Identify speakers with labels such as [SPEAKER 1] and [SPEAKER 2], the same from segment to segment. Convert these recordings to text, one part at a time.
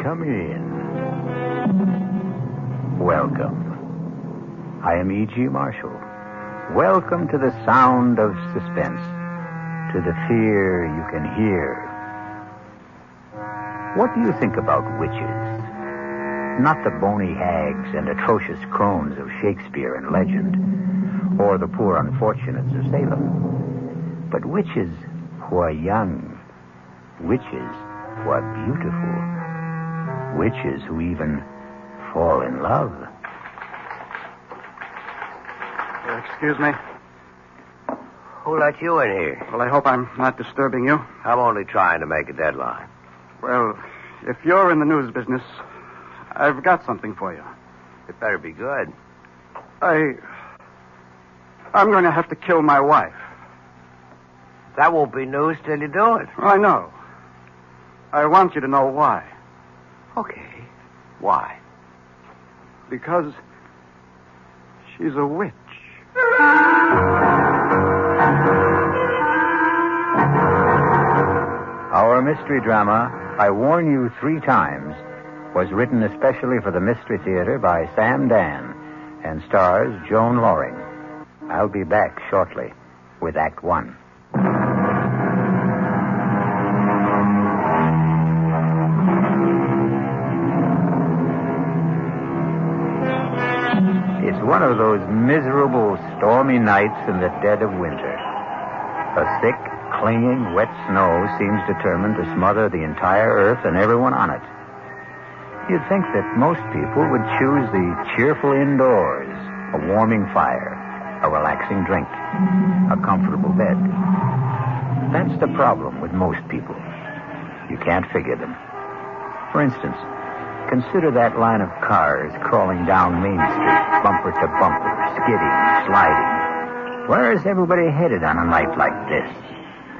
[SPEAKER 1] come in. Welcome. I am E.G. Marshall. Welcome to the sound of suspense, to the fear you can hear. What do you think about witches? Not the bony hags and atrocious crones of Shakespeare and legend, or the poor unfortunates of Salem, but witches who are young, witches who are beautiful, witches who even fall in love.
[SPEAKER 2] Excuse me.
[SPEAKER 3] Who let you in here?
[SPEAKER 2] Well, I hope I'm not disturbing you.
[SPEAKER 3] I'm only trying to make a deadline.
[SPEAKER 2] Well, if you're in the news business, I've got something for you.
[SPEAKER 3] It better be good.
[SPEAKER 2] I'm going to have to kill my wife.
[SPEAKER 3] That won't be news till you do it.
[SPEAKER 2] I know. I want you to know why.
[SPEAKER 3] Okay. Why?
[SPEAKER 2] Because she's a witch.
[SPEAKER 1] Our mystery drama, I Warn You 3 Times, was written especially for the Mystery Theater by Sam Dann and stars Joan Lorring. I'll be back shortly with Act 1. It's one of those miserable, stormy nights in the dead of winter. A thick, clinging, wet snow seems determined to smother the entire earth and everyone on it. You'd think that most people would choose the cheerful indoors, a warming fire, a relaxing drink, a comfortable bed. That's the problem with most people. You can't figure them. For instance, consider that line of cars crawling down Main Street, bumper to bumper, skidding, sliding. Where is everybody headed on a night like this?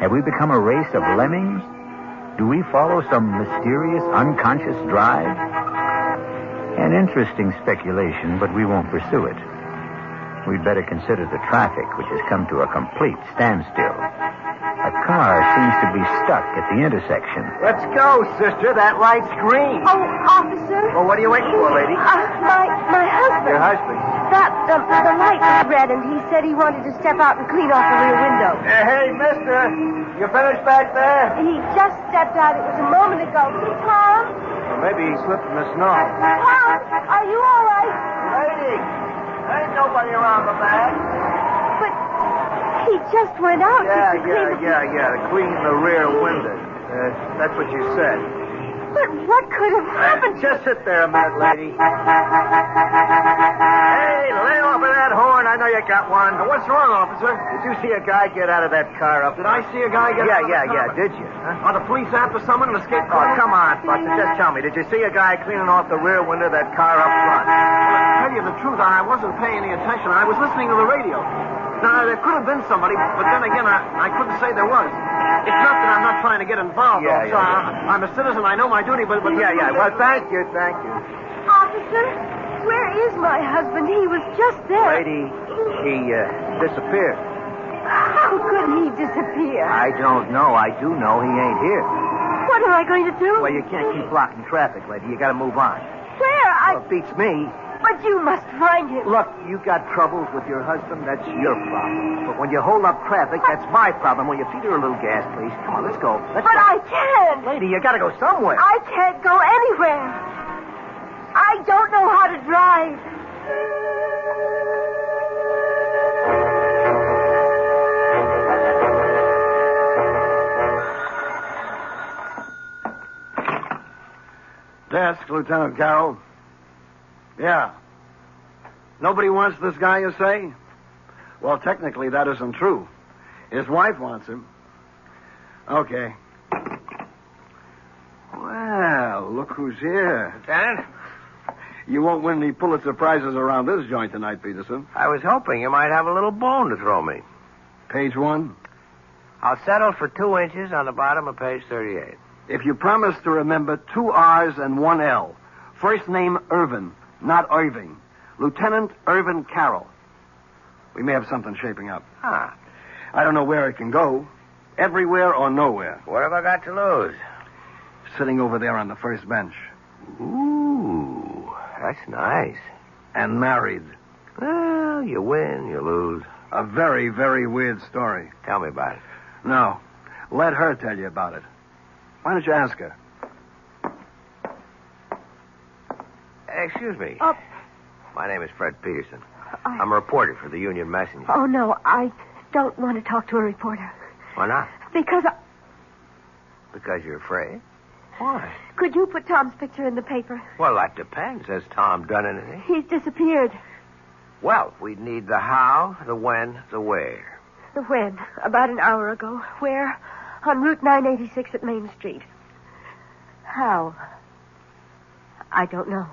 [SPEAKER 1] Have we become a race of lemmings? Do we follow some mysterious, unconscious drive? An interesting speculation, but we won't pursue it. We'd better consider the traffic, which has come to a complete standstill. A car seems to be stuck at the intersection.
[SPEAKER 3] Let's go, sister. That light's green.
[SPEAKER 4] Oh, officer.
[SPEAKER 3] Well, what are you waiting for, lady?
[SPEAKER 4] My husband.
[SPEAKER 3] Your husband?
[SPEAKER 4] The light was red, and he said he wanted to step out and clean off the rear window.
[SPEAKER 3] Hey, mister. You finished back there?
[SPEAKER 4] He just stepped out. It was a moment ago. Tom?
[SPEAKER 3] Well, maybe he slipped in the snow.
[SPEAKER 4] Tom, are you all right?
[SPEAKER 3] Lady, ain't nobody around the back.
[SPEAKER 4] But he just went out to clean
[SPEAKER 3] To clean the rear window. That's what you said.
[SPEAKER 4] But what could have happened?
[SPEAKER 3] Just sit there a minute, lady. Hey, lay off of that horn. I know you got one.
[SPEAKER 5] What's wrong, officer?
[SPEAKER 3] Did you see a guy get out of that car up?
[SPEAKER 5] Did I see a guy get out of the car?
[SPEAKER 3] Did you? Huh?
[SPEAKER 5] Are the police after someone in escape
[SPEAKER 3] Oh,
[SPEAKER 5] car?
[SPEAKER 3] come on, Buster. Just tell me. Did you see a guy cleaning off the rear window of that car up front?
[SPEAKER 5] Well, to tell you the truth, I wasn't paying any attention. I was listening to the radio. Now, there could have been somebody, but then again, I couldn't say there was. It's not that I'm not trying to get involved, officer. I'm a citizen. I know my duty, but...
[SPEAKER 3] Well, thank you.
[SPEAKER 4] Officer, where is my husband? He was just there.
[SPEAKER 3] Lady, he disappeared.
[SPEAKER 4] How could he disappear?
[SPEAKER 3] I don't know. I do know he ain't here.
[SPEAKER 4] What am I going to do?
[SPEAKER 3] Well, you can't keep blocking traffic, lady. You got to move on.
[SPEAKER 4] Where?
[SPEAKER 3] Well, it beats me.
[SPEAKER 4] But you must find him.
[SPEAKER 3] Look, you got troubles with your husband. That's your problem. But when you hold up traffic, that's my problem. Will you feed her a little gas, please? Come on, let's go.
[SPEAKER 4] But I can't.
[SPEAKER 3] Lady, you got to go somewhere.
[SPEAKER 4] I can't go anywhere. I don't know how to drive.
[SPEAKER 5] Desk, Lieutenant Carrol. Yeah. Nobody wants this guy, you say? Well, technically, that isn't true. His wife wants him. Okay. Well, look who's here.
[SPEAKER 3] Lieutenant?
[SPEAKER 5] You won't win any Pulitzer Prizes around this joint tonight, Peterson.
[SPEAKER 3] I was hoping you might have a little bone to throw me.
[SPEAKER 5] Page 1.
[SPEAKER 3] I'll settle for 2 inches on the bottom of page 38.
[SPEAKER 5] If you promise to remember 2 R's and 1 L. First name Irvin, not Irving. Lieutenant Irvin Carrol. We may have something shaping up.
[SPEAKER 3] Ah.
[SPEAKER 5] I don't know where it can go. Everywhere or nowhere.
[SPEAKER 3] What have I got to lose?
[SPEAKER 5] Sitting over there on the first bench.
[SPEAKER 6] Ooh, that's nice.
[SPEAKER 7] And married.
[SPEAKER 6] Well, you win, you lose.
[SPEAKER 7] A very, very weird story.
[SPEAKER 6] Tell me about it.
[SPEAKER 7] No. Let her tell you about it. Why don't you ask her?
[SPEAKER 6] Excuse me.
[SPEAKER 4] Oh.
[SPEAKER 6] My name is Fred Peterson. I'm a reporter for the Union Messenger.
[SPEAKER 4] Oh, no, I don't want to talk to a reporter.
[SPEAKER 6] Why not?
[SPEAKER 4] Because
[SPEAKER 6] Because you're afraid? Why?
[SPEAKER 4] Could you put Tom's picture in the paper?
[SPEAKER 6] Well, that depends. Has Tom done anything?
[SPEAKER 4] He's disappeared.
[SPEAKER 6] Well, we'd need the how, the when, the where.
[SPEAKER 4] The when? About an hour ago. Where? On Route 986 at Main Street. How? I don't know.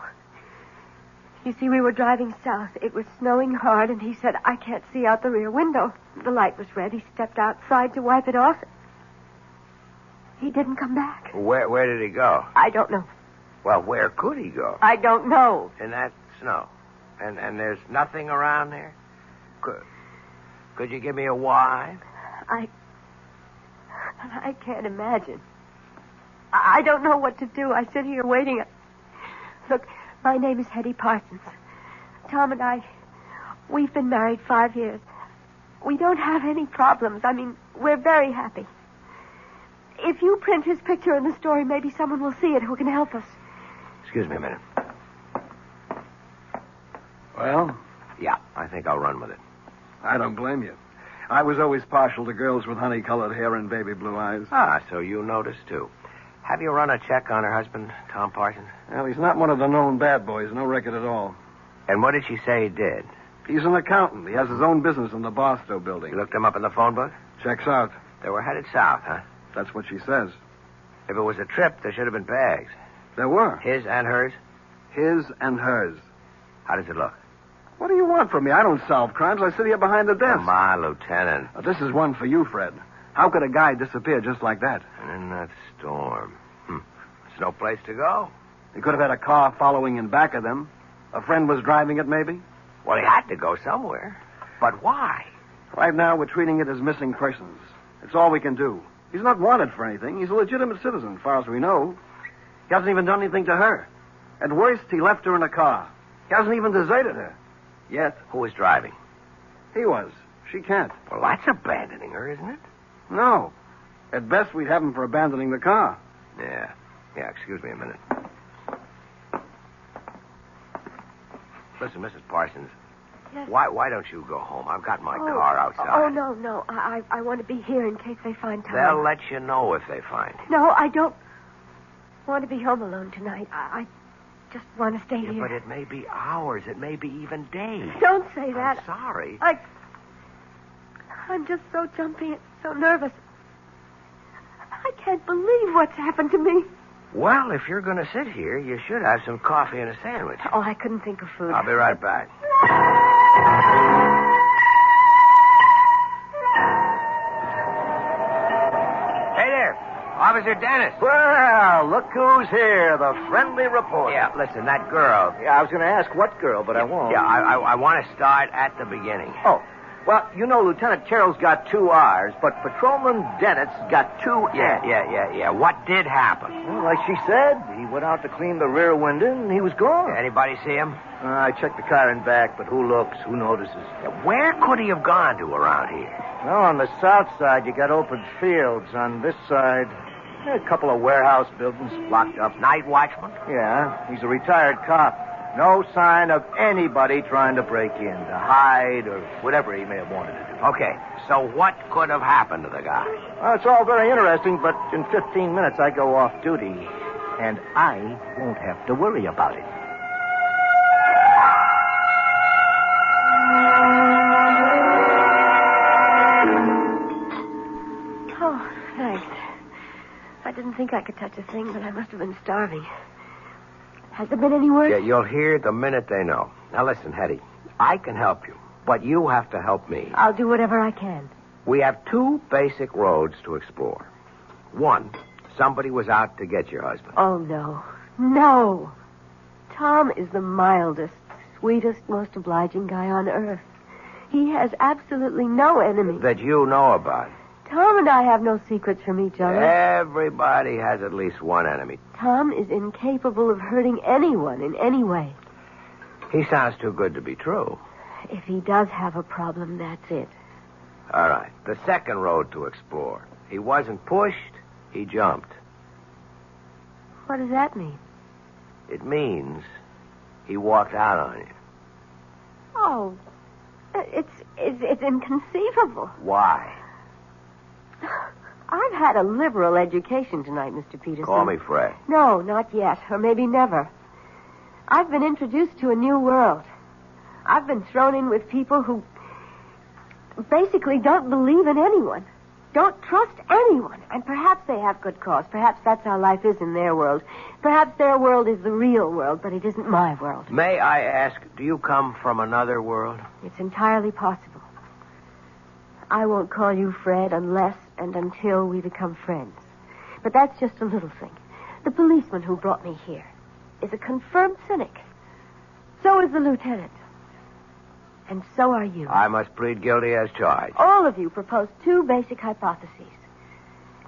[SPEAKER 4] You see, we were driving south. It was snowing hard, and he said, I can't see out the rear window. The light was red. He stepped outside to wipe it off. He didn't come back.
[SPEAKER 6] Where did he go?
[SPEAKER 4] I don't know.
[SPEAKER 6] Well, where could he go?
[SPEAKER 4] I don't know.
[SPEAKER 6] In that snow. And there's nothing around there? Could you give me a why?
[SPEAKER 4] I can't imagine. I don't know what to do. I sit here waiting. Look, my name is Hedy Parsons. Tom and I, we've been married 5 years. We don't have any problems. I mean, we're very happy. If you print his picture in the story, maybe someone will see it who can help us.
[SPEAKER 6] Excuse me a minute.
[SPEAKER 7] Well?
[SPEAKER 6] Yeah, I think I'll run with it.
[SPEAKER 7] I don't blame you. I was always partial to girls with honey-colored hair and baby blue eyes.
[SPEAKER 6] Ah, so you noticed, too. Have you run a check on her husband, Tom Parsons?
[SPEAKER 7] Well, he's not one of the known bad boys. No record at all.
[SPEAKER 6] And what did she say he did?
[SPEAKER 7] He's an accountant. He has his own business in the Barstow building.
[SPEAKER 6] You looked him up in the phone book?
[SPEAKER 7] Checks out.
[SPEAKER 6] They were headed south, huh?
[SPEAKER 7] That's what she says.
[SPEAKER 6] If it was a trip, there should have been bags.
[SPEAKER 7] There were.
[SPEAKER 6] His and hers?
[SPEAKER 7] His and hers.
[SPEAKER 6] How does it look?
[SPEAKER 7] What do you want from me? I don't solve crimes. I sit here behind the desk.
[SPEAKER 6] Come on, Lieutenant.
[SPEAKER 7] This is one for you, Fred. How could a guy disappear just like that?
[SPEAKER 6] And in that storm. There's no place to go.
[SPEAKER 7] He could have had a car following in back of them. A friend was driving it, maybe?
[SPEAKER 6] Well, he had to go somewhere. But why?
[SPEAKER 7] Right now, we're treating it as missing persons. It's all we can do. He's not wanted for anything. He's a legitimate citizen, as far as we know. He hasn't even done anything to her. At worst, he left her in a car. He hasn't even deserted her. Yet.
[SPEAKER 6] Who was driving?
[SPEAKER 7] He was. She can't.
[SPEAKER 6] Well, that's abandoning her, isn't it?
[SPEAKER 7] No. At best, we'd have him for abandoning the car.
[SPEAKER 6] Yeah, excuse me a minute. Listen, Mrs. Parsons.
[SPEAKER 4] Yes.
[SPEAKER 6] Why don't you go home? I've got my car outside.
[SPEAKER 4] Oh, no. I want to be here in case they find Tom.
[SPEAKER 6] They'll let you know if they find him.
[SPEAKER 4] No, I don't want to be home alone tonight. I just want to stay here.
[SPEAKER 6] But it may be hours. It may be even days.
[SPEAKER 4] Don't say that.
[SPEAKER 6] I'm sorry.
[SPEAKER 4] I'm just so jumpy and so nervous. I can't believe what's happened to me.
[SPEAKER 6] Well, if you're going to sit here, you should have some coffee and a sandwich.
[SPEAKER 4] Oh, I couldn't think of food.
[SPEAKER 6] I'll be right back. Hey there, Officer Dennis.
[SPEAKER 3] Well, look who's here, the friendly reporter.
[SPEAKER 6] Yeah, listen, that girl.
[SPEAKER 3] Yeah, I was going to ask what girl, but I won't.
[SPEAKER 6] Yeah, I want to start at the beginning.
[SPEAKER 3] Oh, well, you know, Lieutenant Carroll's got 2 R's, but Patrolman Dennett's got 2 N's.
[SPEAKER 6] Yeah. What did happen?
[SPEAKER 3] Well, like she said, he went out to clean the rear window, and he was gone.
[SPEAKER 6] Anybody see him?
[SPEAKER 3] I checked the car and back, but who looks, who notices?
[SPEAKER 6] Where could he have gone to around here?
[SPEAKER 3] Well, on the south side, you got open fields. On this side, a couple of warehouse buildings locked up.
[SPEAKER 6] Night watchman?
[SPEAKER 3] Yeah, he's a retired cop. No sign of anybody trying to break in, to hide, or whatever he may have wanted to do.
[SPEAKER 6] Okay, so what could have happened to the guy?
[SPEAKER 3] Well, it's all very interesting, but in 15 minutes I go off duty, and I won't have to worry about it.
[SPEAKER 4] Oh, thanks. I didn't think I could touch a thing, but I must have been starving. Has there been any word?
[SPEAKER 6] Yeah, you'll hear the minute they know. Now listen, Hedy, I can help you, but you have to help me.
[SPEAKER 4] I'll do whatever I can.
[SPEAKER 6] We have 2 basic roads to explore. 1, somebody was out to get your husband.
[SPEAKER 4] Oh, no. No. Tom is the mildest, sweetest, most obliging guy on earth. He has absolutely no enemy.
[SPEAKER 6] That you know about.
[SPEAKER 4] Tom and I have no secrets from each other.
[SPEAKER 6] Everybody has at least one enemy.
[SPEAKER 4] Tom is incapable of hurting anyone in any way.
[SPEAKER 6] He sounds too good to be true.
[SPEAKER 4] If he does have a problem, that's it.
[SPEAKER 6] All right. The second road to explore. He wasn't pushed, he jumped.
[SPEAKER 4] What does that mean?
[SPEAKER 6] It means he walked out on you.
[SPEAKER 4] Oh, it's inconceivable.
[SPEAKER 6] Why?
[SPEAKER 4] I've had a liberal education tonight, Mr. Peterson.
[SPEAKER 6] Call me Fred.
[SPEAKER 4] No, not yet, or maybe never. I've been introduced to a new world. I've been thrown in with people who basically don't believe in anyone, don't trust anyone, and perhaps they have good cause. Perhaps that's how life is in their world. Perhaps their world is the real world, but it isn't my world.
[SPEAKER 6] May I ask, do you come from another world?
[SPEAKER 4] It's entirely possible. I won't call you Fred unless and until we become friends. But that's just a little thing. The policeman who brought me here is a confirmed cynic. So is the lieutenant. And so are you.
[SPEAKER 6] I must plead guilty as charged.
[SPEAKER 4] All of you proposed two basic hypotheses.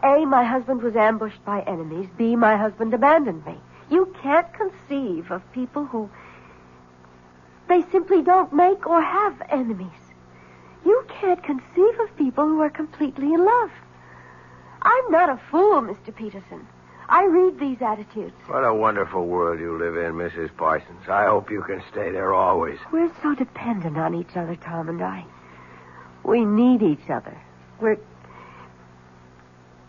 [SPEAKER 4] A, my husband was ambushed by enemies. B, my husband abandoned me. You can't conceive of people who... they simply don't make or have enemies. You can't conceive of people who are completely in love. I'm not a fool, Mr. Peterson. I read these attitudes.
[SPEAKER 6] What a wonderful world you live in, Mrs. Parsons. I hope you can stay there always.
[SPEAKER 4] We're so dependent on each other, Tom and I. We need each other.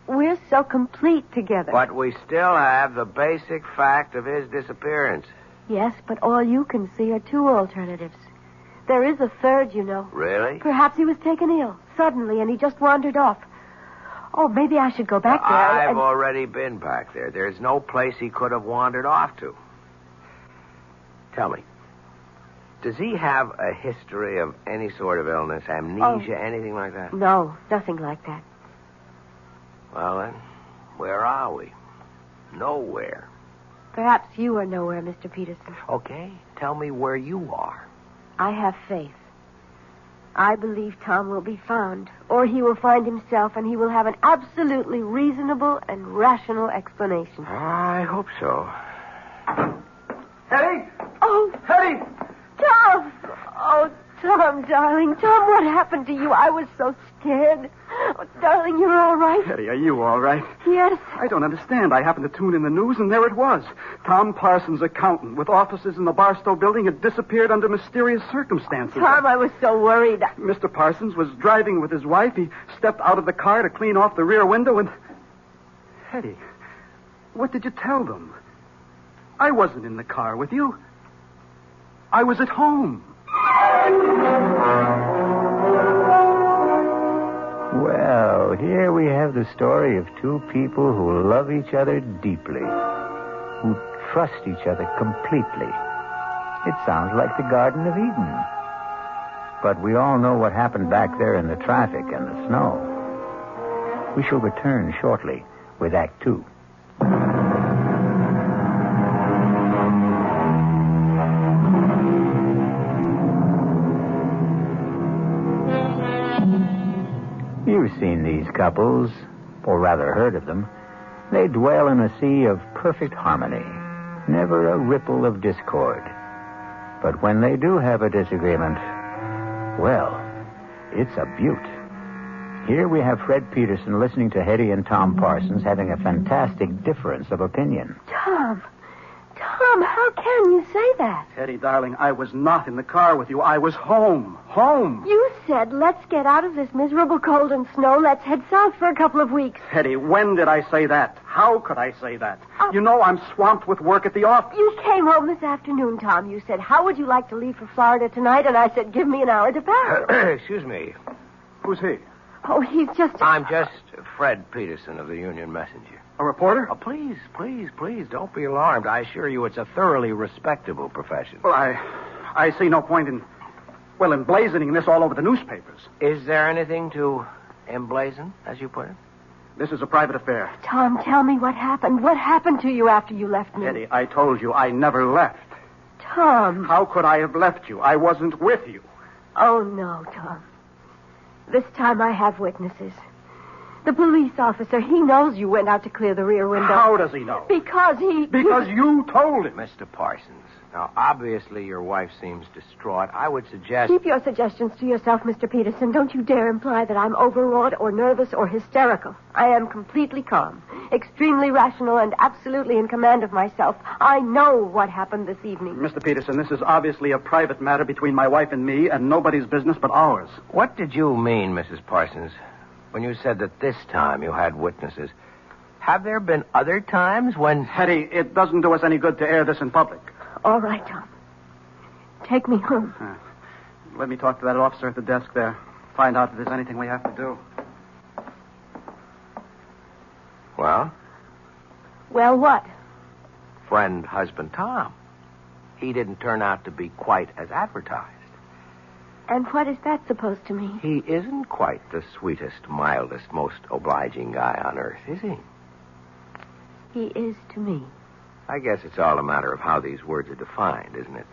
[SPEAKER 4] We're so complete together.
[SPEAKER 6] But we still have the basic fact of his disappearance.
[SPEAKER 4] Yes, but all you can see are two alternatives. There is a third, you know.
[SPEAKER 6] Really?
[SPEAKER 4] Perhaps he was taken ill suddenly and he just wandered off. Oh, maybe I should go back there.
[SPEAKER 6] I've already been back there. There's no place he could have wandered off to. Tell me, does he have a history of any sort of illness, amnesia, anything like that?
[SPEAKER 4] No, nothing like that.
[SPEAKER 6] Well, then, where are we? Nowhere.
[SPEAKER 4] Perhaps you are nowhere, Mr. Peterson.
[SPEAKER 6] Okay, tell me where you are.
[SPEAKER 4] I have faith. I believe Tom will be found, or he will find himself, and he will have an absolutely reasonable and rational explanation.
[SPEAKER 6] I hope so.
[SPEAKER 2] Hedy!
[SPEAKER 4] Oh,
[SPEAKER 2] Hedy!
[SPEAKER 4] Tom! Oh, Tom, darling. Tom, what happened to you? I was so scared. Oh, darling, you're all right?
[SPEAKER 2] Hedy, are you all right?
[SPEAKER 4] Yes.
[SPEAKER 2] I don't understand. I happened to tune in the news, and there it was. Tom Parsons, accountant, with offices in the Barstow building, had disappeared under mysterious circumstances.
[SPEAKER 4] Tom, I was so worried.
[SPEAKER 2] Mr. Parsons was driving with his wife. He stepped out of the car to clean off the rear window, and... Hedy, what did you tell them? I wasn't in the car with you. I was at home.
[SPEAKER 1] Well, here we have the story of two people who love each other deeply, who trust each other completely. It sounds like the Garden of Eden. But we all know what happened back there in the traffic and the snow. We shall return shortly with Act Two. You've seen these couples, or rather heard of them. They dwell in a sea of perfect harmony, never a ripple of discord. But when they do have a disagreement, well, it's a beaut. Here we have Fred Peterson listening to Hedy and Tom Parsons having a fantastic difference of opinion.
[SPEAKER 4] Tom, how can you say that?
[SPEAKER 2] Hedy, darling, I was not in the car with you. I was home. Home.
[SPEAKER 4] You said, let's get out of this miserable cold and snow. Let's head south for a couple of weeks.
[SPEAKER 2] Hedy, when did I say that? How could I say that? You know I'm swamped with work at the office.
[SPEAKER 4] You came home this afternoon, Tom. You said, how would you like to leave for Florida tonight? And I said, give me an hour to pack.
[SPEAKER 6] Excuse me.
[SPEAKER 2] Who's he?
[SPEAKER 4] Oh, he's just...
[SPEAKER 6] I'm just Fred Peterson of the Union Messenger.
[SPEAKER 2] A reporter?
[SPEAKER 6] Oh, please, don't be alarmed. I assure you it's a thoroughly respectable profession.
[SPEAKER 2] Well, I see no point in emblazoning this all over the newspapers.
[SPEAKER 6] Is there anything to emblazon, as you put it?
[SPEAKER 2] This is a private affair.
[SPEAKER 4] Tom, tell me what happened. What happened to you after you left me?
[SPEAKER 2] Hedy, I told you I never left.
[SPEAKER 4] Tom.
[SPEAKER 2] How could I have left you? I wasn't with you.
[SPEAKER 4] Oh, no, Tom. This time I have witnesses. The police officer, he knows you went out to clear the rear window.
[SPEAKER 2] How does he know?
[SPEAKER 4] Because he...
[SPEAKER 2] Because you told him.
[SPEAKER 6] Mr. Parsons, now, obviously your wife seems distraught. I would suggest...
[SPEAKER 4] Keep your suggestions to yourself, Mr. Peterson. Don't you dare imply that I'm overwrought or nervous or hysterical. I am completely calm, extremely rational, and absolutely in command of myself. I know what happened this evening.
[SPEAKER 2] Mr. Peterson, this is obviously a private matter between my wife and me, and nobody's business but ours.
[SPEAKER 6] What did you mean, Mrs. Parsons, when you said that this time you had witnesses? Have there been other times when...
[SPEAKER 2] Hedy, it doesn't do us any good to air this in public.
[SPEAKER 4] All right, Tom. Take me home.
[SPEAKER 2] Let me talk to that officer at the desk there. Find out if there's anything we have to do.
[SPEAKER 6] Well?
[SPEAKER 4] Well, what?
[SPEAKER 6] Friend, husband, Tom. He didn't turn out to be quite as advertised.
[SPEAKER 4] And what is that supposed to mean?
[SPEAKER 6] He isn't quite the sweetest, mildest, most obliging guy on earth, is he?
[SPEAKER 4] He is to me.
[SPEAKER 6] I guess it's all a matter of how these words are defined, isn't it?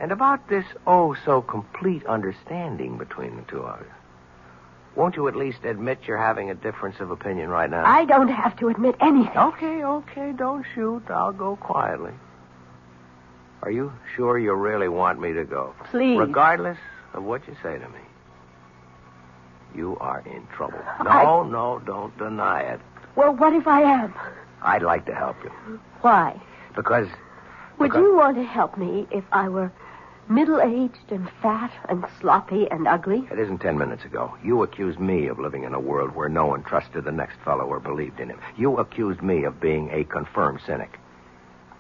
[SPEAKER 6] And about this, so complete understanding between the two of you. Won't you at least admit you're having a difference of opinion right now?
[SPEAKER 4] I don't have to admit anything.
[SPEAKER 6] Okay, don't shoot. I'll go quietly. Are you sure you really want me to go?
[SPEAKER 4] Please.
[SPEAKER 6] Regardless of what you say to me. You are in trouble. No, don't deny it.
[SPEAKER 4] Well, what if I am?
[SPEAKER 6] I'd like to help you.
[SPEAKER 4] Why?
[SPEAKER 6] Because...
[SPEAKER 4] Would you want to help me if I were middle-aged and fat and sloppy and ugly?
[SPEAKER 6] It isn't 10 minutes ago. You accused me of living in a world where no one trusted the next fellow or believed in him. You accused me of being a confirmed cynic.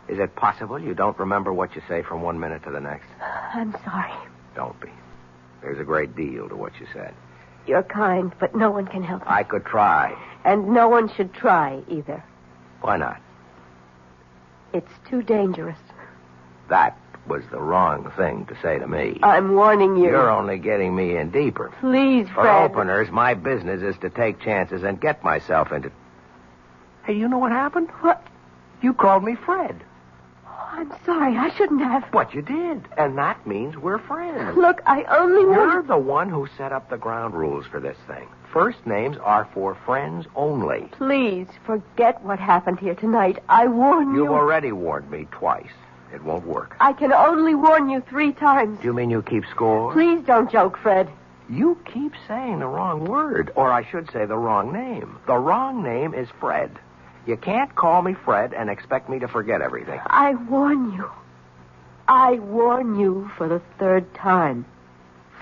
[SPEAKER 6] Is it possible you don't remember what you say from 1 minute to the next?
[SPEAKER 4] I'm sorry.
[SPEAKER 6] Don't be. There's a great deal to what you said.
[SPEAKER 4] You're kind, but no one can help you.
[SPEAKER 6] I could try.
[SPEAKER 4] And no one should try either.
[SPEAKER 6] Why not?
[SPEAKER 4] It's too dangerous.
[SPEAKER 6] That was the wrong thing to say to me.
[SPEAKER 4] I'm warning you.
[SPEAKER 6] You're only getting me in deeper.
[SPEAKER 4] Please,
[SPEAKER 6] For
[SPEAKER 4] Fred.
[SPEAKER 6] openers, my business is to take chances and get myself into... Hey, you know what happened?
[SPEAKER 4] What?
[SPEAKER 6] You called me Fred.
[SPEAKER 4] Oh, I'm sorry. I shouldn't have.
[SPEAKER 6] But you did. And that means we're friends.
[SPEAKER 4] Look, I only want...
[SPEAKER 6] You're the one who set up the ground rules for this thing. First names are for friends only.
[SPEAKER 4] Please, forget what happened here tonight. I warn you.
[SPEAKER 6] You've already warned me twice. It won't work.
[SPEAKER 4] I can only warn you 3 times.
[SPEAKER 6] Do you mean you keep score?
[SPEAKER 4] Please don't joke, Fred.
[SPEAKER 6] You keep saying the wrong word, or I should say the wrong name. The wrong name is Fred. You can't call me Fred and expect me to forget everything.
[SPEAKER 4] I warn you. I warn you for the 3rd time.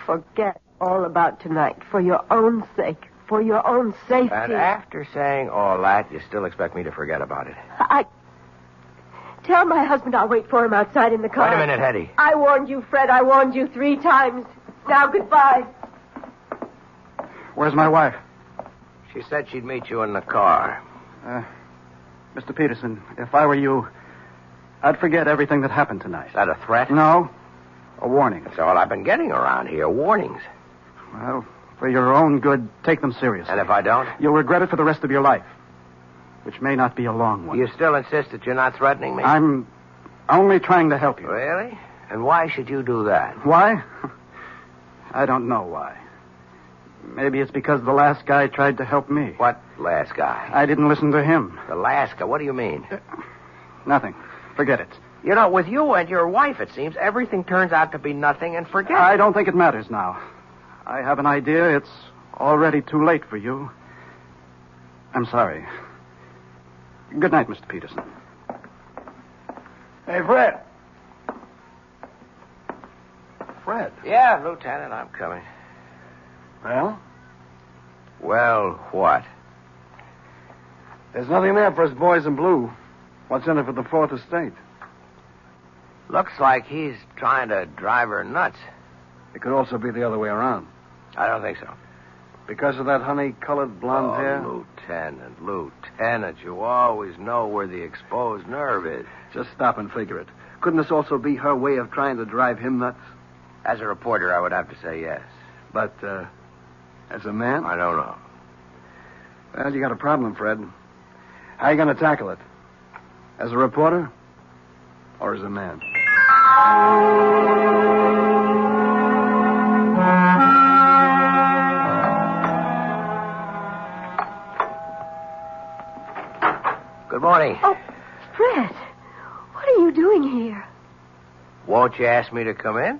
[SPEAKER 4] Forget all about tonight for your own sake, for your own safety.
[SPEAKER 6] And after saying all that, you still expect me to forget about it.
[SPEAKER 4] Tell my husband I'll wait for him outside in the car.
[SPEAKER 6] Wait a minute, Hedy.
[SPEAKER 4] I warned you, Fred. I warned you 3 times. Now, goodbye.
[SPEAKER 2] Where's my wife?
[SPEAKER 6] She said she'd meet you in the car.
[SPEAKER 2] Mr. Peterson, if I were you, I'd forget everything that happened tonight.
[SPEAKER 6] Is that a threat?
[SPEAKER 2] No. A warning.
[SPEAKER 6] That's all I've been getting around here, warnings.
[SPEAKER 2] Well, for your own good, take them seriously.
[SPEAKER 6] And if I don't?
[SPEAKER 2] You'll regret it for the rest of your life, which may not be a long one.
[SPEAKER 6] You still insist that you're not threatening me?
[SPEAKER 2] I'm only trying to help you.
[SPEAKER 6] Really? And why should you do that?
[SPEAKER 2] Why? I don't know why. Maybe it's because the last guy tried to help me.
[SPEAKER 6] What last guy?
[SPEAKER 2] I didn't listen to him.
[SPEAKER 6] The last guy? What do you mean?
[SPEAKER 2] Nothing. Forget it.
[SPEAKER 6] You know, with you and your wife, it seems, everything turns out to be nothing and forget it.
[SPEAKER 2] I don't think it matters now. I have an idea it's already too late for you. I'm sorry. Good night, Mr. Peterson.
[SPEAKER 7] Hey, Fred. Fred.
[SPEAKER 6] Yeah, Lieutenant, I'm coming.
[SPEAKER 7] Well?
[SPEAKER 6] Well, what?
[SPEAKER 7] There's nothing there for us boys in blue. What's in it for the 4th Estate?
[SPEAKER 6] Looks like he's trying to drive her nuts.
[SPEAKER 7] It could also be the other way around.
[SPEAKER 6] I don't think so.
[SPEAKER 7] Because of that honey-colored blonde hair?
[SPEAKER 6] Lieutenant, you always know where the exposed nerve is.
[SPEAKER 7] Just stop and figure it. Couldn't this also be her way of trying to drive him nuts?
[SPEAKER 6] As a reporter, I would have to say yes.
[SPEAKER 7] But, as a man?
[SPEAKER 6] I don't know.
[SPEAKER 7] Well, you got a problem, Fred. How are you going to tackle it? As a reporter? Or as a man?
[SPEAKER 6] morning.
[SPEAKER 4] Oh, Fred, what are you doing here?
[SPEAKER 6] Won't you ask me to come in?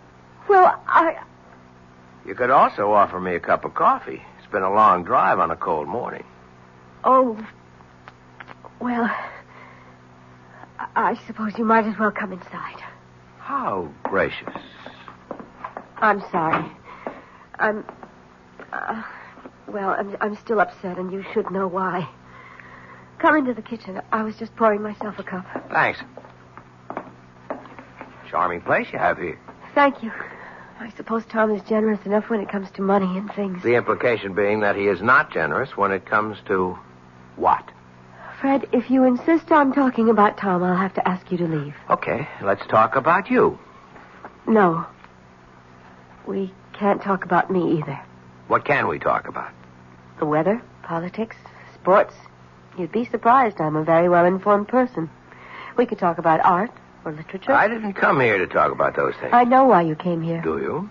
[SPEAKER 4] Well,
[SPEAKER 6] You could also offer me a cup of coffee. It's been a long drive on a cold morning.
[SPEAKER 4] Oh, well, I suppose you might as well come inside.
[SPEAKER 6] How gracious.
[SPEAKER 4] I'm sorry. I'm still upset, and you should know why. Come into the kitchen. I was just pouring myself a cup.
[SPEAKER 6] Thanks. Charming place you have here.
[SPEAKER 4] Thank you. I suppose Tom is generous enough when it comes to money and things.
[SPEAKER 6] The implication being that he is not generous when it comes to what?
[SPEAKER 4] Fred, if you insist on talking about Tom, I'll have to ask you to leave.
[SPEAKER 6] Okay, let's talk about you.
[SPEAKER 4] No. We can't talk about me either.
[SPEAKER 6] What can we talk about?
[SPEAKER 4] The weather, politics, sports. You'd be surprised. I'm a very well-informed person. We could talk about art or literature.
[SPEAKER 6] I didn't come here to talk about those things.
[SPEAKER 4] I know why you came here.
[SPEAKER 6] Do you?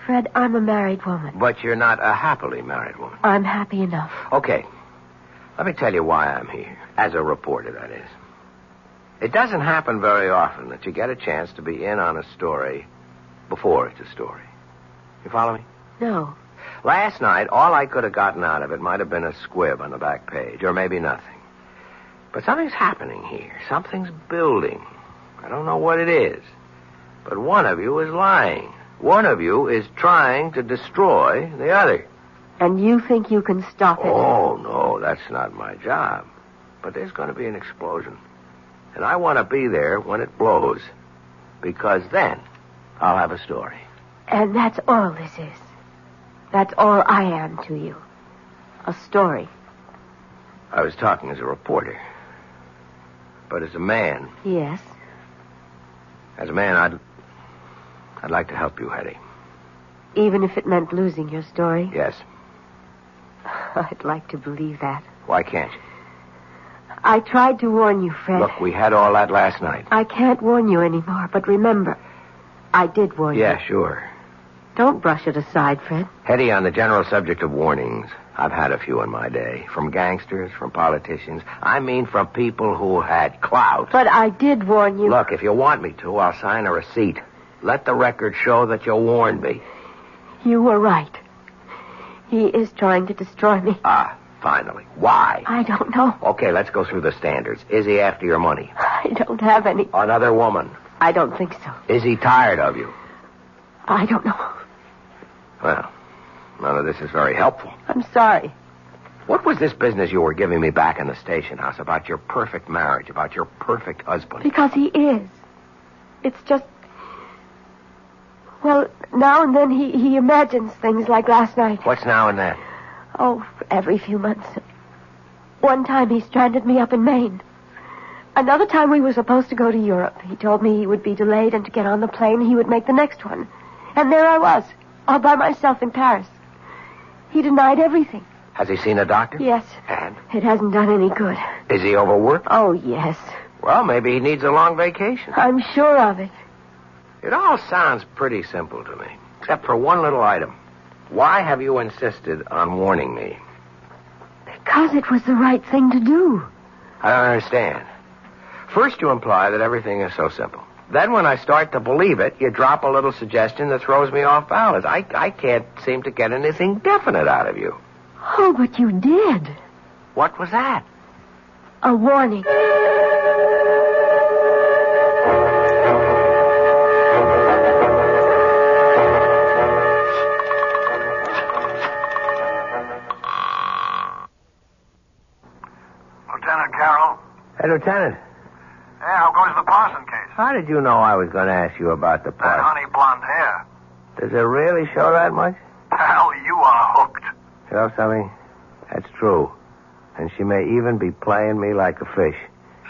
[SPEAKER 4] Fred, I'm a married woman.
[SPEAKER 6] But you're not a happily married woman.
[SPEAKER 4] I'm happy enough.
[SPEAKER 6] Okay. Let me tell you why I'm here. As a reporter, that is. It doesn't happen very often that you get a chance to be in on a story before it's a story. You follow me?
[SPEAKER 4] No.
[SPEAKER 6] Last night, all I could have gotten out of it might have been a squib on the back page, or maybe nothing. But something's happening here. Something's building. I don't know what it is. But one of you is lying. One of you is trying to destroy the other.
[SPEAKER 4] And you think you can stop it?
[SPEAKER 6] Oh, no, that's not my job. But there's going to be an explosion. And I want to be there when it blows. Because then I'll have a story.
[SPEAKER 4] And that's all this is. That's all I am to you. A story.
[SPEAKER 6] I was talking as a reporter. But as a man...
[SPEAKER 4] Yes?
[SPEAKER 6] As a man, I'd like to help you, Hedy.
[SPEAKER 4] Even if it meant losing your story?
[SPEAKER 6] Yes.
[SPEAKER 4] I'd like to believe that.
[SPEAKER 6] Why can't you?
[SPEAKER 4] I tried to warn you, Fred.
[SPEAKER 6] Look, we had all that last night.
[SPEAKER 4] I can't warn you anymore, but remember, I did warn you.
[SPEAKER 6] Yeah, sure.
[SPEAKER 4] Don't brush it aside, Fred.
[SPEAKER 6] Hedy, on the general subject of warnings, I've had a few in my day. From gangsters, from politicians. I mean from people who had clout.
[SPEAKER 4] But I did warn you.
[SPEAKER 6] Look, if you want me to, I'll sign a receipt. Let the record show that you warned me.
[SPEAKER 4] You were right. He is trying to destroy me.
[SPEAKER 6] Ah, finally. Why?
[SPEAKER 4] I don't know.
[SPEAKER 6] Okay, let's go through the standards. Is he after your money?
[SPEAKER 4] I don't have any.
[SPEAKER 6] Another woman?
[SPEAKER 4] I don't think so.
[SPEAKER 6] Is he tired of you?
[SPEAKER 4] I don't know.
[SPEAKER 6] Well, none of this is very helpful.
[SPEAKER 4] I'm sorry.
[SPEAKER 6] What was this business you were giving me back in the station house about your perfect marriage, about your perfect husband?
[SPEAKER 4] Because he is. It's just... Well, now and then he imagines things like last night.
[SPEAKER 6] What's now and then?
[SPEAKER 4] Oh, every few months. One time he stranded me up in Maine. Another time we were supposed to go to Europe. He told me he would be delayed and to get on the plane he would make the next one. And there I was, all by myself in Paris. He denied everything.
[SPEAKER 6] Has he seen a doctor?
[SPEAKER 4] Yes.
[SPEAKER 6] And?
[SPEAKER 4] It hasn't done any good.
[SPEAKER 6] Is he overworked?
[SPEAKER 4] Oh, yes.
[SPEAKER 6] Well, maybe he needs a long vacation.
[SPEAKER 4] I'm sure of it.
[SPEAKER 6] It all sounds pretty simple to me, except for one little item. Why have you insisted on warning me?
[SPEAKER 4] Because it was the right thing to do.
[SPEAKER 6] I don't understand. First, you imply that everything is so simple. Then, when I start to believe it, you drop a little suggestion that throws me off balance. I can't seem to get anything definite out of you.
[SPEAKER 4] Oh, but you did.
[SPEAKER 6] What was that?
[SPEAKER 4] A warning.
[SPEAKER 8] Lieutenant Carrol?
[SPEAKER 6] Hey, Lieutenant.
[SPEAKER 8] Yeah, how goes the Parson case?
[SPEAKER 6] How did you know I was going to ask you about the
[SPEAKER 8] That
[SPEAKER 6] part?
[SPEAKER 8] honey blonde hair.
[SPEAKER 6] Does it really show that much?
[SPEAKER 8] Hell, you are hooked.
[SPEAKER 6] You know something? That's true. And she may even be playing me like a fish.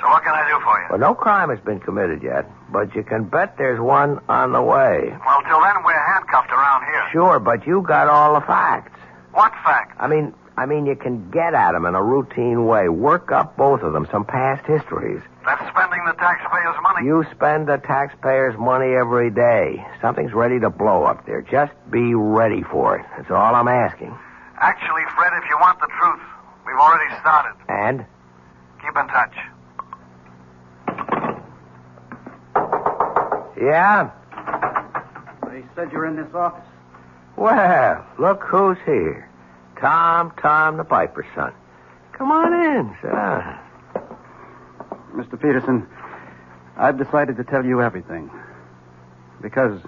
[SPEAKER 8] So what can I do for you?
[SPEAKER 6] Well, no crime has been committed yet, but you can bet there's one on the way.
[SPEAKER 8] Well, till then, we're handcuffed around here.
[SPEAKER 6] Sure, but you got all the facts.
[SPEAKER 8] What fact?
[SPEAKER 6] I mean, you can get at them in a routine way. Work up both of them, some past histories.
[SPEAKER 8] That's spending the taxpayers' money.
[SPEAKER 6] You spend the taxpayers' money every day. Something's ready to blow up there. Just be ready for it. That's all I'm asking.
[SPEAKER 8] Actually, Fred, if you want the truth, we've already started.
[SPEAKER 6] And?
[SPEAKER 8] Keep keep in touch.
[SPEAKER 6] Yeah?
[SPEAKER 2] They said you're in this office.
[SPEAKER 6] Well, look who's here. Tom the piper's son. Come on in, son.
[SPEAKER 2] Mr. Peterson, I've decided to tell you everything. Because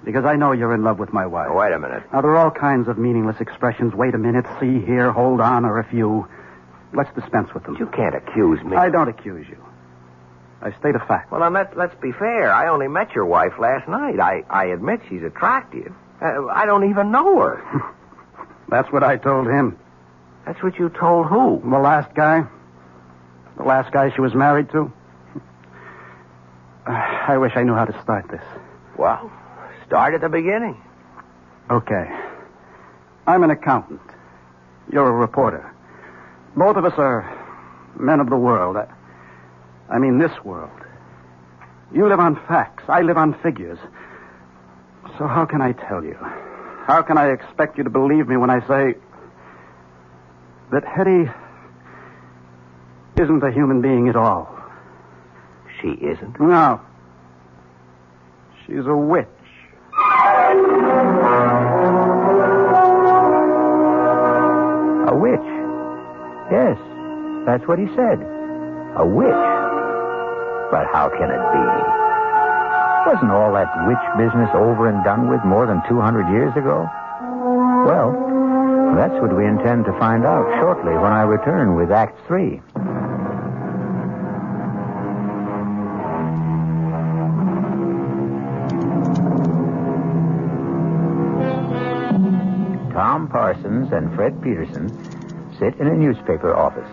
[SPEAKER 2] I know you're in love with my wife.
[SPEAKER 6] Oh, wait a minute.
[SPEAKER 2] Now, there are all kinds of meaningless expressions. Wait a minute, see here, hold on, or a few. Let's dispense with them.
[SPEAKER 6] You can't accuse me.
[SPEAKER 2] I don't accuse you. I state a fact.
[SPEAKER 6] Well, let's be fair. I only met your wife last night. I admit she's attractive. I don't even know her.
[SPEAKER 2] That's what I told him.
[SPEAKER 6] That's what you told who?
[SPEAKER 2] The last guy. The last guy she was married to. I wish I knew how to start this.
[SPEAKER 6] Well, start at the beginning.
[SPEAKER 2] Okay. I'm an accountant. You're a reporter. Both of us are men of the world. I mean this world. You live on facts. I live on figures. So how can I tell you? How can I expect you to believe me when I say that Hedy isn't a human being at all?
[SPEAKER 6] She isn't?
[SPEAKER 2] No. She's a witch.
[SPEAKER 1] A witch? Yes, that's what he said. A witch. But how can it be? Wasn't all that witch business over and done with more than 200 years ago? Well, that's what we intend to find out shortly when I return with Act 3. Tom Parsons and Fred Peterson sit in a newspaper office.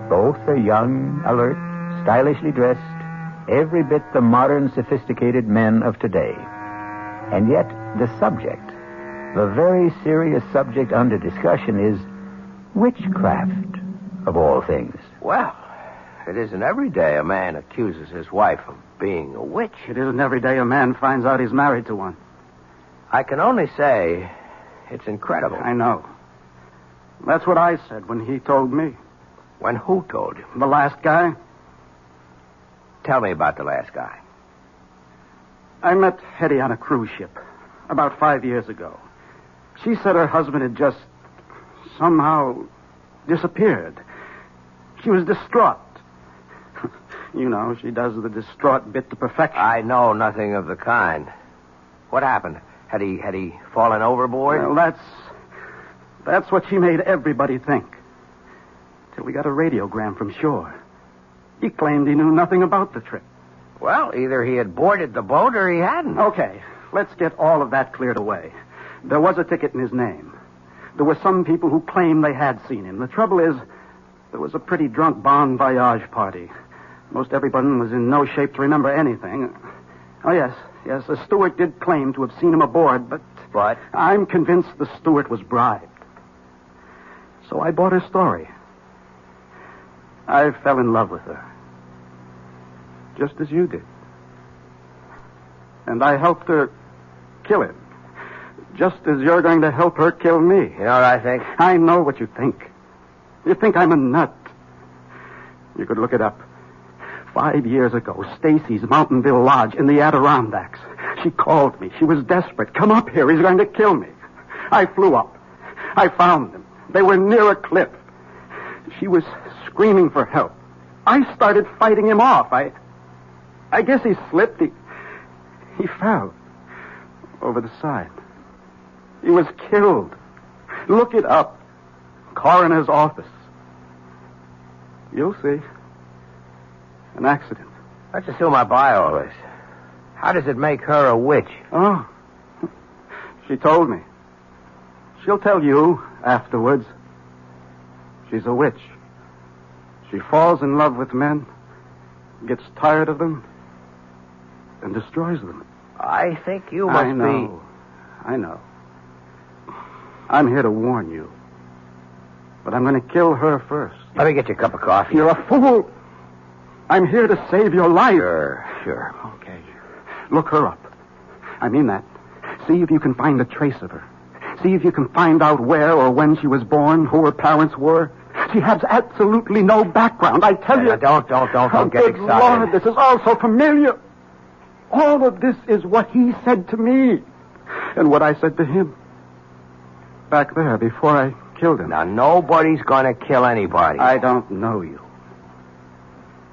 [SPEAKER 1] Both are young, alert, stylishly dressed, every bit the modern, sophisticated men of today. And yet, the subject, the very serious subject under discussion is witchcraft, of all things.
[SPEAKER 6] Well, it isn't every day a man accuses his wife of being a witch.
[SPEAKER 2] It isn't every day a man finds out he's married to one.
[SPEAKER 6] I can only say it's incredible.
[SPEAKER 2] I know. That's what I said when he told me.
[SPEAKER 6] When who told you?
[SPEAKER 2] The last guy.
[SPEAKER 6] Tell me about the last guy.
[SPEAKER 2] I met Hedy on a cruise ship about 5 years ago. She said her husband had just somehow disappeared. She was distraught. You know, she does the distraught bit to perfection.
[SPEAKER 6] I know nothing of the kind. What happened? Had he fallen overboard?
[SPEAKER 2] Well, that's what she made everybody think. Till we got a radiogram from shore. He claimed he knew nothing about the trip.
[SPEAKER 6] Well, either he had boarded the boat or he hadn't.
[SPEAKER 2] Okay, let's get all of that cleared away. There was a ticket in his name. There were some people who claimed they had seen him. The trouble is, there was a pretty drunk bon voyage party. Most everyone was in no shape to remember anything. Oh, yes, the steward did claim to have seen him aboard, but...
[SPEAKER 6] But?
[SPEAKER 2] I'm convinced the steward was bribed. So I bought her story. I fell in love with her. Just as you did. And I helped her kill him. Just as you're going to help her kill me.
[SPEAKER 6] You know what I think?
[SPEAKER 2] I know what you think. You think I'm a nut. You could look it up. 5 years ago, Stacy's Mountainville Lodge in the Adirondacks. She called me. She was desperate. Come up here. He's going to kill me. I flew up. I found them. They were near a cliff. She was screaming for help. I started fighting him off. I guess he slipped. He fell over the side. He was killed. Look it up. Coroner's office. You'll see. An accident.
[SPEAKER 6] Let's assume I buy all this. How does it make her a witch?
[SPEAKER 2] Oh. She told me. She'll tell you afterwards. She's a witch. She falls in love with men, gets tired of them, and destroys them.
[SPEAKER 6] I think you must
[SPEAKER 2] I know. I'm here to warn you. But I'm going to kill her first.
[SPEAKER 6] Let me get you a cup of coffee.
[SPEAKER 2] You're a fool. I'm here to save your life.
[SPEAKER 6] Sure.
[SPEAKER 2] Okay. Look her up. I mean that. See if you can find a trace of her. See if you can find out where or when she was born, who her parents were. She has absolutely no background, I tell you.
[SPEAKER 6] Don't get
[SPEAKER 2] Good
[SPEAKER 6] excited.
[SPEAKER 2] Lord, this is all so familiar. All of this is what he said to me and what I said to him back there before I killed him.
[SPEAKER 6] Now, nobody's going to kill anybody.
[SPEAKER 2] I don't know you.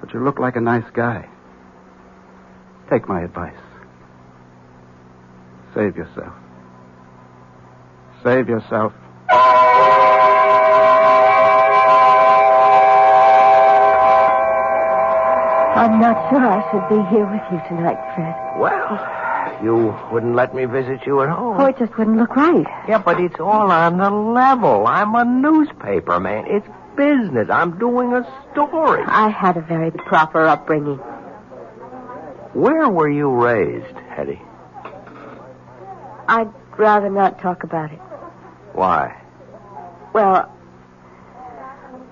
[SPEAKER 2] But you look like a nice guy. Take my advice. Save yourself. Save yourself.
[SPEAKER 4] I'm not sure I should be here with you tonight, Fred.
[SPEAKER 6] Well, you wouldn't let me visit you at home.
[SPEAKER 4] Oh, it just wouldn't look right.
[SPEAKER 6] Yeah, but it's all on the level. I'm a newspaper man. It's business. I'm doing a story.
[SPEAKER 4] I had a very proper upbringing.
[SPEAKER 6] Where were you raised, Hedy?
[SPEAKER 4] I'd rather not talk about it.
[SPEAKER 6] Why?
[SPEAKER 4] Well,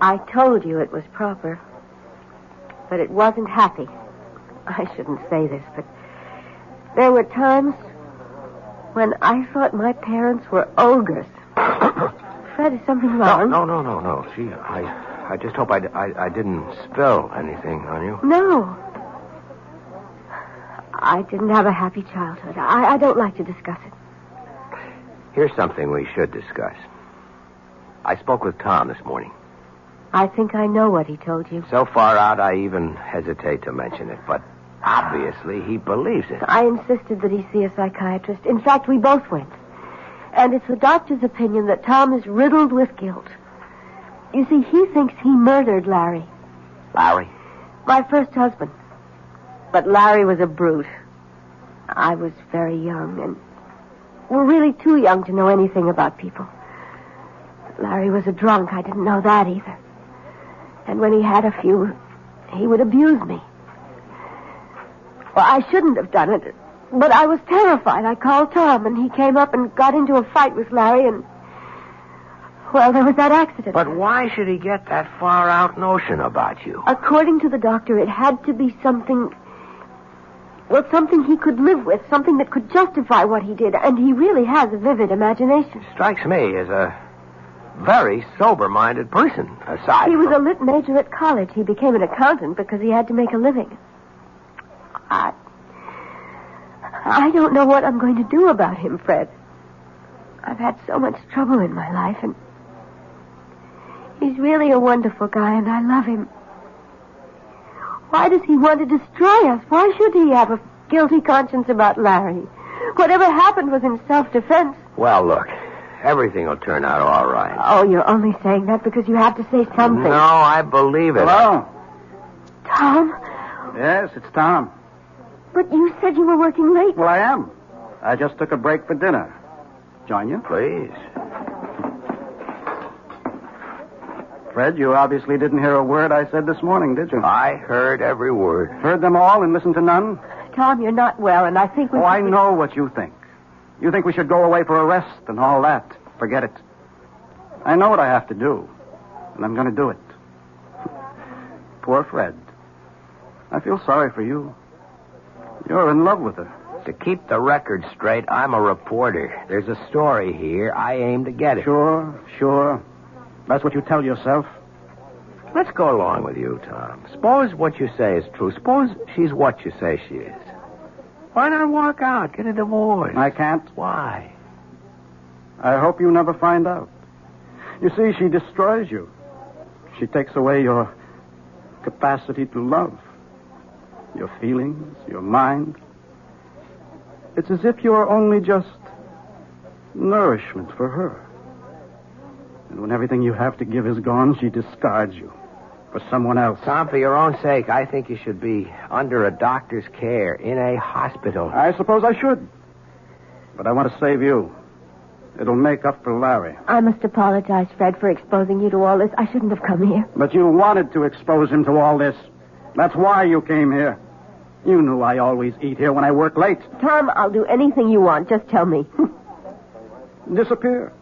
[SPEAKER 4] I told you it was proper, but it wasn't happy. I shouldn't say this, but there were times when I thought my parents were ogres. Fred, is something wrong?
[SPEAKER 6] No. Gee, I just hope I didn't spill anything on you.
[SPEAKER 4] No. I didn't have a happy childhood. I don't like to discuss it.
[SPEAKER 6] Here's something we should discuss. I spoke with Tom this morning.
[SPEAKER 4] I think I know what he told you.
[SPEAKER 6] So far out, I even hesitate to mention it, but obviously he believes it.
[SPEAKER 4] I insisted that he see a psychiatrist. In fact, we both went. And it's the doctor's opinion that Tom is riddled with guilt. You see, he thinks he murdered Larry.
[SPEAKER 6] Larry?
[SPEAKER 4] My first husband. But Larry was a brute. I was very young, and we're really too young to know anything about people. Larry was a drunk. I didn't know that either. And when he had a few, he would abuse me. Well, I shouldn't have done it, but I was terrified. I called Tom, and he came up and got into a fight with Larry, and, well, there was that accident.
[SPEAKER 6] But why should he get that far-out notion about you?
[SPEAKER 4] According to the doctor, it had to be something... Well, something he could live with, something that could justify what he did, and he really has a vivid imagination.
[SPEAKER 6] Strikes me as a very sober-minded person, aside
[SPEAKER 4] He was
[SPEAKER 6] from...
[SPEAKER 4] a lit major at college. He became an accountant because he had to make a living. I don't know what I'm going to do about him, Fred. I've had so much trouble in my life, and he's really a wonderful guy, and I love him. Why does he want to destroy us? Why should he have a guilty conscience about Larry? Whatever happened was in self-defense.
[SPEAKER 6] Well, look, everything will turn out all right.
[SPEAKER 4] Oh, you're only saying that because you have to say something.
[SPEAKER 6] No, I believe it.
[SPEAKER 2] Hello?
[SPEAKER 4] Tom?
[SPEAKER 2] Yes, it's Tom.
[SPEAKER 4] But you said you were working late.
[SPEAKER 2] Well, I am. I just took a break for dinner. Join you?
[SPEAKER 6] Please.
[SPEAKER 2] Fred, you obviously didn't hear a word I said this morning, did you?
[SPEAKER 6] I heard every word.
[SPEAKER 2] Heard them all and listened to none?
[SPEAKER 4] Tom, you're not well, and I think we...
[SPEAKER 2] Oh, I know what you think. You think we should go away for a rest and all that. Forget it. I know what I have to do, and I'm going to do it. Poor Fred. I feel sorry for you. You're in love with her.
[SPEAKER 6] To keep the record straight, I'm a reporter. There's a story here. I aim to get it.
[SPEAKER 2] Sure. That's what you tell yourself.
[SPEAKER 6] Let's go along with you, Tom. Suppose what you say is true. Suppose she's what you say she is. Why not walk out, get a divorce?
[SPEAKER 2] I can't.
[SPEAKER 6] Why?
[SPEAKER 2] I hope you never find out. You see, she destroys you. She takes away your capacity to love, your feelings, your mind. It's as if you're only just nourishment for her. And when everything you have to give is gone, she discards you for someone else.
[SPEAKER 6] Tom, for your own sake, I think you should be under a doctor's care in a hospital.
[SPEAKER 2] I suppose I should. But I want to save you. It'll make up for Larry.
[SPEAKER 4] I must apologize, Fred, for exposing you to all this. I shouldn't have come here.
[SPEAKER 2] But you wanted to expose him to all this. That's why you came here. You knew I always eat here when I work late.
[SPEAKER 4] Tom, I'll do anything you want. Just tell me.
[SPEAKER 2] Disappear.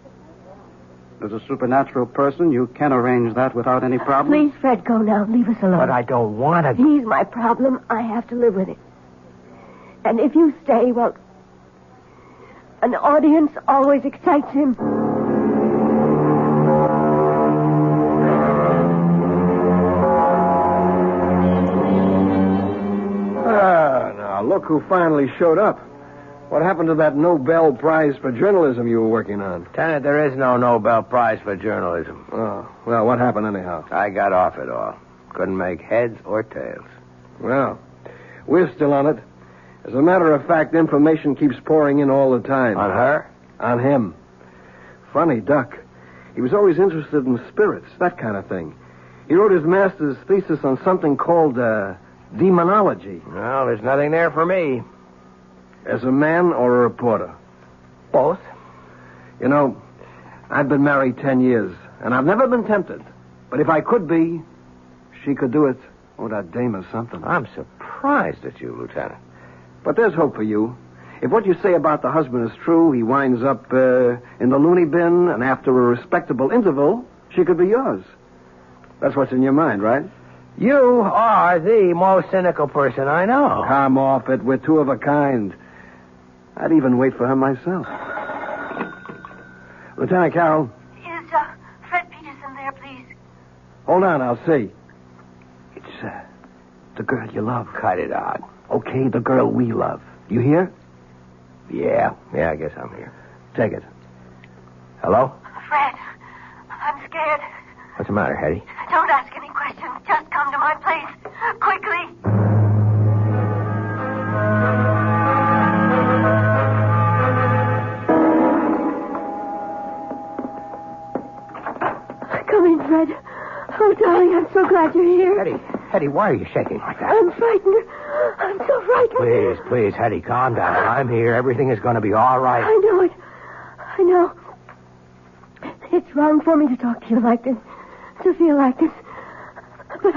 [SPEAKER 2] As a supernatural person, you can arrange that without any problem.
[SPEAKER 4] Please, Fred, go now. Leave us alone.
[SPEAKER 6] But I don't want to...
[SPEAKER 4] He's my problem. I have to live with it. And if you stay, well, an audience always excites him.
[SPEAKER 9] look who finally showed up. What happened to that Nobel Prize for journalism you were working on?
[SPEAKER 6] Lieutenant, there is no Nobel Prize for journalism.
[SPEAKER 9] Oh, well, what happened anyhow?
[SPEAKER 6] I got off it all. Couldn't make heads or tails.
[SPEAKER 9] Well, we're still on it. As a matter of fact, information keeps pouring in all the time.
[SPEAKER 6] On her?
[SPEAKER 9] On him. Funny duck. He was always interested in spirits, that kind of thing. He wrote his master's thesis on something called demonology.
[SPEAKER 6] Well, there's nothing there for me.
[SPEAKER 9] As a man or a reporter?
[SPEAKER 6] Both.
[SPEAKER 9] You know, I've been married 10 years, and I've never been tempted. But if I could be, she could do it. Oh, that dame is something.
[SPEAKER 6] I'm surprised at you, Lieutenant.
[SPEAKER 9] But there's hope for you. If what you say about the husband is true, he winds up in the loony bin, and after a respectable interval, she could be yours. That's what's in your mind, right?
[SPEAKER 6] You are the most cynical person I know.
[SPEAKER 9] Come off it. We're two of a kind. I'd even wait for her myself. Lieutenant Carrol.
[SPEAKER 4] Is Fred Peterson there, please?
[SPEAKER 9] Hold on, I'll see. It's the girl you love.
[SPEAKER 6] Cut it out.
[SPEAKER 9] Okay, the girl we love. You hear?
[SPEAKER 6] Yeah, I guess I'm here.
[SPEAKER 9] Take it.
[SPEAKER 6] Hello?
[SPEAKER 4] Fred, I'm scared.
[SPEAKER 6] What's the matter, Hedy?
[SPEAKER 4] Don't ask any questions. Just come to my place. Quickly. Come in, Fred. Oh, darling, I'm so glad you're here.
[SPEAKER 6] Hedy, why are you shaking like that?
[SPEAKER 4] I'm frightened. I'm so frightened.
[SPEAKER 6] Please, Hedy, calm down. I'm here. Everything is going to be all right.
[SPEAKER 4] I know it. I know. It's wrong for me to talk to you like this, to feel like this. But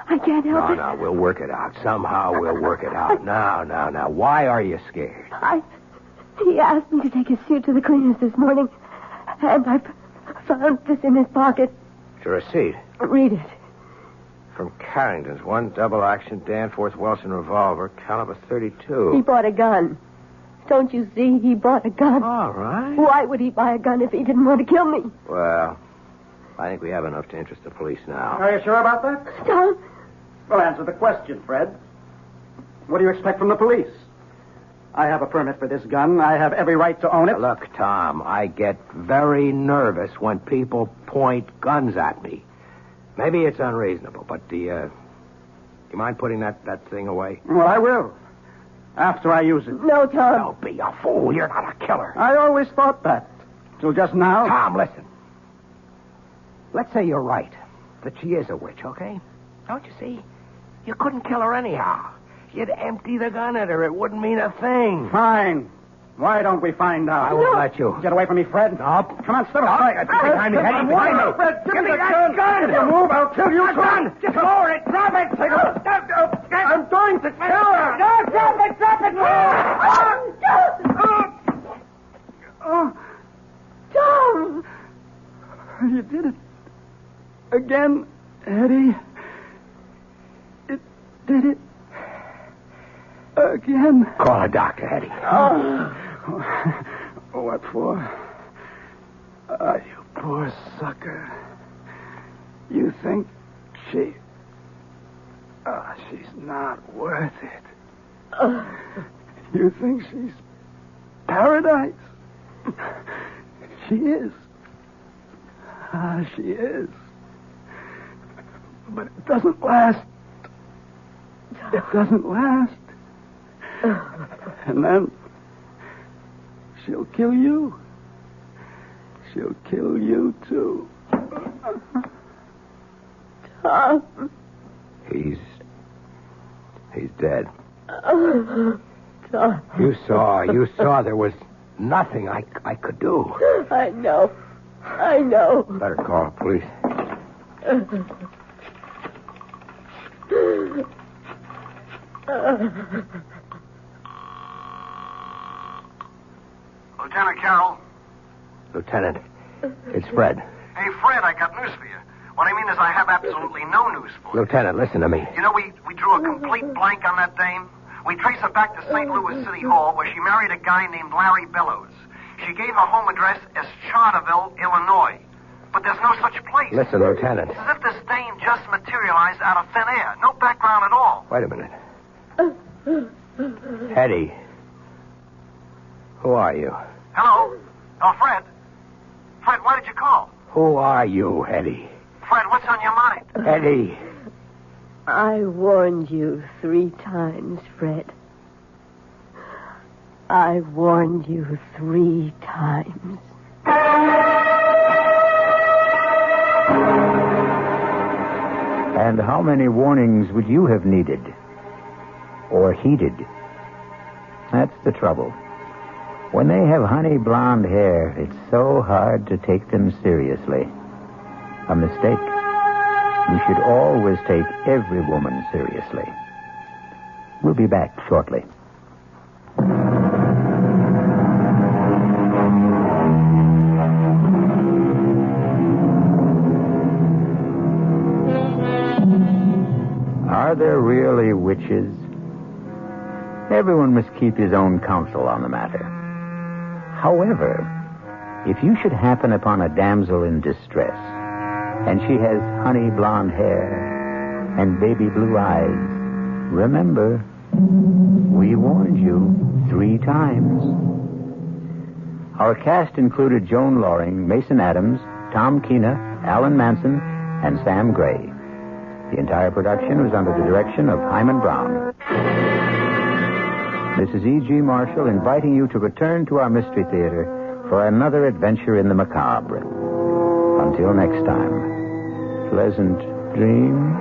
[SPEAKER 4] I can't help it.
[SPEAKER 6] No, we'll work it out. Somehow we'll work it out. Now. Why are you scared?
[SPEAKER 4] He asked me to take his suit to the cleaners this morning, and I found this in his pocket.
[SPEAKER 6] It's a receipt.
[SPEAKER 4] Read it.
[SPEAKER 6] From Carrington's, 1 double-action Danforth Wilson revolver, caliber 32.
[SPEAKER 4] He bought a gun. Don't you see? He bought a gun.
[SPEAKER 6] All right.
[SPEAKER 4] Why would he buy a gun if he didn't want to kill me?
[SPEAKER 6] Well, I think we have enough to interest the police now.
[SPEAKER 2] Are you sure about that?
[SPEAKER 4] Tom?
[SPEAKER 2] Well, answer the question, Fred. What do you expect from the police? I have a permit for this gun. I have every right to own it.
[SPEAKER 6] Look, Tom, I get very nervous when people point guns at me. Maybe it's unreasonable, but do you mind putting that thing away?
[SPEAKER 2] Well, I will. After I use it.
[SPEAKER 4] No, Tom.
[SPEAKER 6] Don't be a fool. You're not a killer.
[SPEAKER 2] I always thought that. Till just now.
[SPEAKER 6] Tom, listen. Let's say you're right. That she is a witch, okay? Don't you see? You couldn't kill her anyhow. You'd empty the gun at her. It wouldn't mean a thing.
[SPEAKER 2] Fine. Why don't we find out?
[SPEAKER 6] I won't let you.
[SPEAKER 2] Get away from me, Fred.
[SPEAKER 6] No.
[SPEAKER 2] Come on, step aside.
[SPEAKER 6] Behind me, Hedy. Behind me.
[SPEAKER 2] Fred, give me that gun. If you move, I'll kill you.
[SPEAKER 6] Gun. Just lower it. Drop it.
[SPEAKER 2] I'm going to kill her.
[SPEAKER 6] No, drop it.
[SPEAKER 2] Tom! You did it. Again, Hedy. It did it. Again.
[SPEAKER 6] Call a doctor, Hedy.
[SPEAKER 2] What for? You poor sucker. You think she's not worth it. You think she's paradise? She is. She is. But it doesn't last. It doesn't last. And then she'll kill you. She'll kill you, too.
[SPEAKER 4] Tom.
[SPEAKER 6] He's dead.
[SPEAKER 4] Tom.
[SPEAKER 6] You saw there was nothing I could do.
[SPEAKER 4] I know.
[SPEAKER 6] Better call the police.
[SPEAKER 8] Lieutenant Carrol?
[SPEAKER 6] Lieutenant, it's Fred.
[SPEAKER 8] Hey, Fred, I got news for you. What I mean is I have absolutely no news for you.
[SPEAKER 6] Lieutenant, listen to me.
[SPEAKER 8] You know, we drew a complete blank on that dame. We traced her back to St. Louis City Hall, where she married a guy named Larry Bellows. She gave her home address as Charterville, Illinois. But there's no such place.
[SPEAKER 6] Listen, Lieutenant.
[SPEAKER 8] It's as if this dame just materialized out of thin air. No background at all.
[SPEAKER 6] Wait a minute. Hedy. Who are you?
[SPEAKER 8] Hello? Oh, Fred. Fred, why did you call?
[SPEAKER 6] Who are you, Hedy?
[SPEAKER 8] Fred, what's on your mind?
[SPEAKER 6] Hedy.
[SPEAKER 4] I warned you 3 times, Fred. I warned you 3 times.
[SPEAKER 1] And how many warnings would you have needed? Or heeded? That's the trouble. When they have honey blonde hair, it's so hard to take them seriously. A mistake. You should always take every woman seriously. We'll be back shortly. Are there really witches? Everyone must keep his own counsel on the matter. However, if you should happen upon a damsel in distress, and she has honey blonde hair and baby blue eyes, remember, we warned you 3 times. Our cast included Joan Lorring, Mason Adams, Tom Keena, Alan Manson, and Sam Gray. The entire production was under the direction of Hyman Brown. This is E.G. Marshall inviting you to return to our Mystery Theater for another adventure in the macabre. Until next time, pleasant dreams.